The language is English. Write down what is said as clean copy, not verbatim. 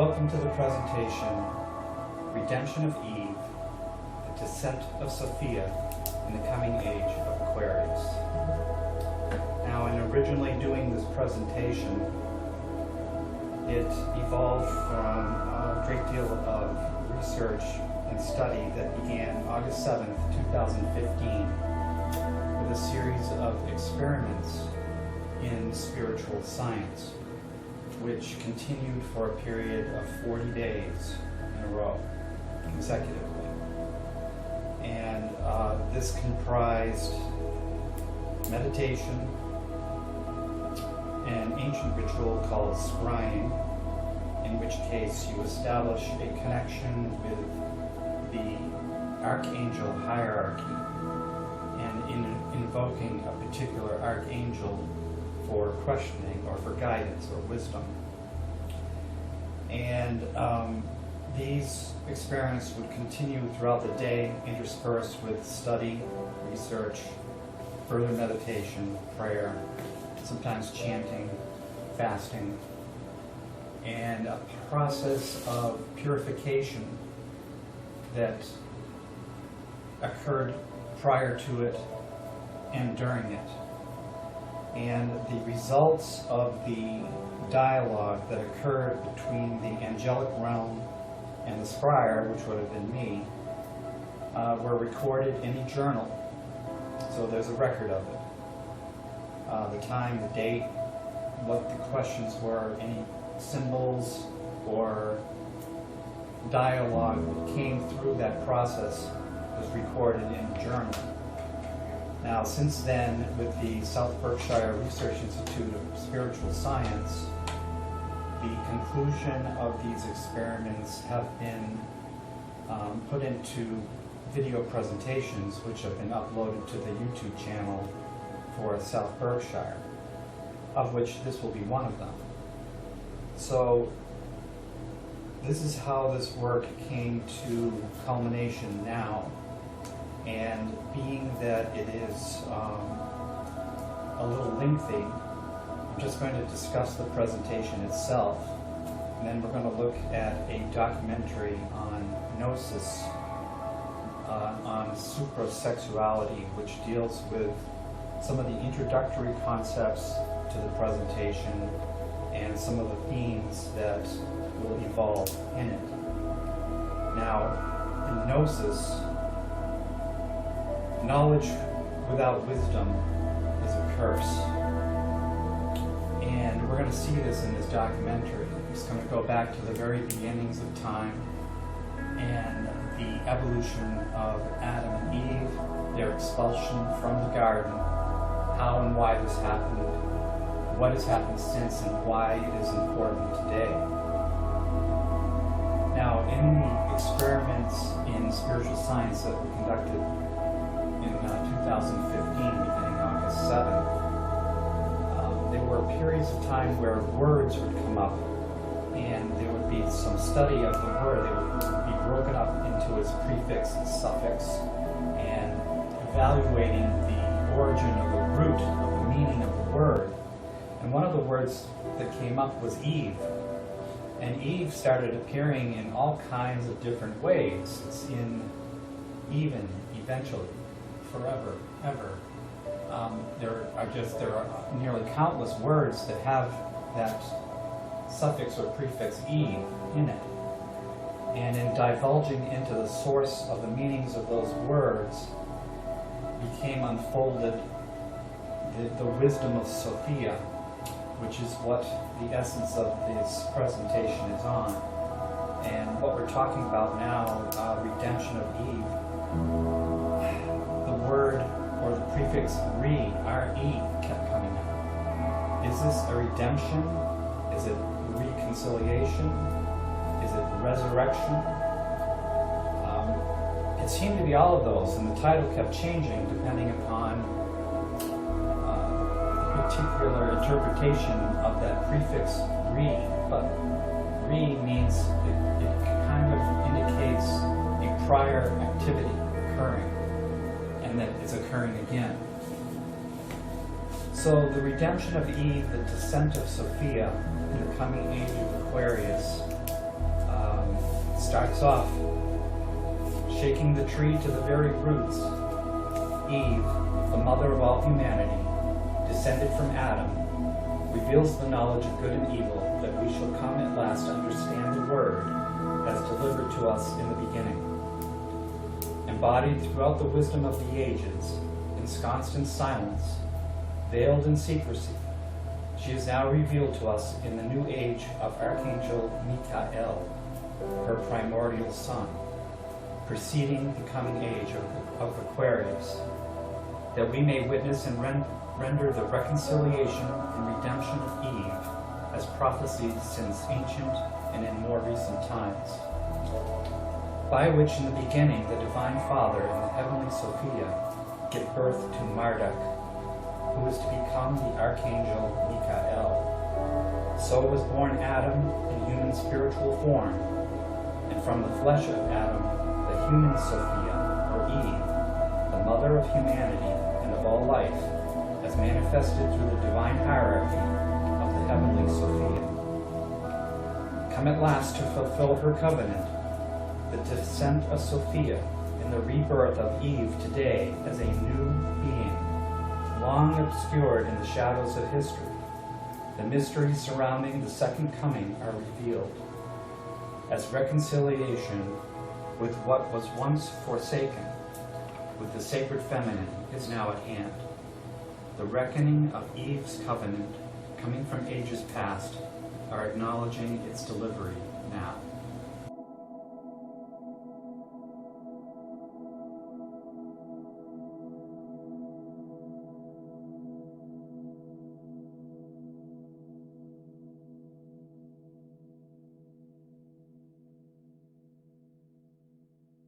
Welcome to the presentation, Redemption of Eve, the Descent of Sophia in the Coming Age of Aquarius. Now, in originally doing this presentation, it evolved from a great deal of research and study that began August 7th, 2015, with a series of experiments in spiritual science, which continued for a period of 40 days in a row, consecutively. And this comprised meditation, an ancient ritual called skrying, in which case you establish a connection with the archangel hierarchy and in invoking a particular archangel for questioning or for guidance or wisdom. And these experiments would continue throughout the day, interspersed with study, research, further meditation, prayer, sometimes chanting, fasting, and a process of purification that occurred prior to it and during it. And the results of the dialogue that occurred between the angelic realm and the skryer, which would have been me, were recorded in a journal. So there's a record of it. The time, the date, what the questions were, any symbols or dialogue that came through that process was recorded in a journal. Now, since then, with the South Berkshire Research Institute of Spiritual Science, the conclusion of these experiments have been put into video presentations, which have been uploaded to the YouTube channel for South Berkshire, of which this will be one of them. So, this is how this work came to culmination now. And being that it is a little lengthy, I'm just going to discuss the presentation itself, and then we're going to look at a documentary on Gnosis, on suprasexuality, which deals with some of the introductory concepts to the presentation and some of the themes that will evolve in it. Now, in Gnosis, knowledge without wisdom is a curse. And we're going to see this in this documentary. It's going to go back to the very beginnings of time and the evolution of Adam and Eve, their expulsion from the garden, how and why this happened, what has happened since, and why it is important today. Now, in the experiments in spiritual science that were conducted in 2015, beginning August 7th, there were periods of time where words would come up and there would be some study of the word. They would be broken up into its prefix and suffix and evaluating the origin of the root of the meaning of the word. And one of the words that came up was Eve. And Eve started appearing in all kinds of different ways. It's in even, eventually, forever, ever. There are nearly countless words that have that suffix or prefix Eve in it. And in divulging into the source of the meanings of those words became unfolded the wisdom of Sophia, which is what the essence of this presentation is on. And what we're talking about now, redemption of Eve, the word or the prefix re, kept coming up. Is this a redemption? Is it reconciliation? Is it resurrection? It seemed to be all of those, and the title kept changing depending upon the particular interpretation of that prefix re. But re means it kind of indicates a prior activity occurring, and that it's occurring again. So the redemption of Eve, the descent of Sophia in the coming age of Aquarius, starts off shaking the tree to the very roots. Eve, the mother of all humanity, descended from Adam, reveals the knowledge of good and evil that we shall come at last to understand the Word as delivered to us in the beginning. Embodied throughout the wisdom of the ages, ensconced in silence, veiled in secrecy, she is now revealed to us in the new age of Archangel Michael, her primordial son, preceding the coming age of Aquarius, that we may witness and render the reconciliation and redemption of Eve as prophesied since ancient and in more recent times, by which in the beginning the Divine Father and the heavenly Sophia give birth to Marduk, who is to become the Archangel Michael. So was born Adam in human spiritual form, and from the flesh of Adam, the human Sophia, or Eve, the mother of humanity and of all life, as manifested through the divine hierarchy of the heavenly Sophia. Come at last to fulfill her covenant, the descent of Sophia and the rebirth of Eve today as a new being, long obscured in the shadows of history. The mysteries surrounding the second coming are revealed, as reconciliation with what was once forsaken, with the sacred feminine, is now at hand. The reckoning of Eve's covenant, coming from ages past, are acknowledging its delivery now.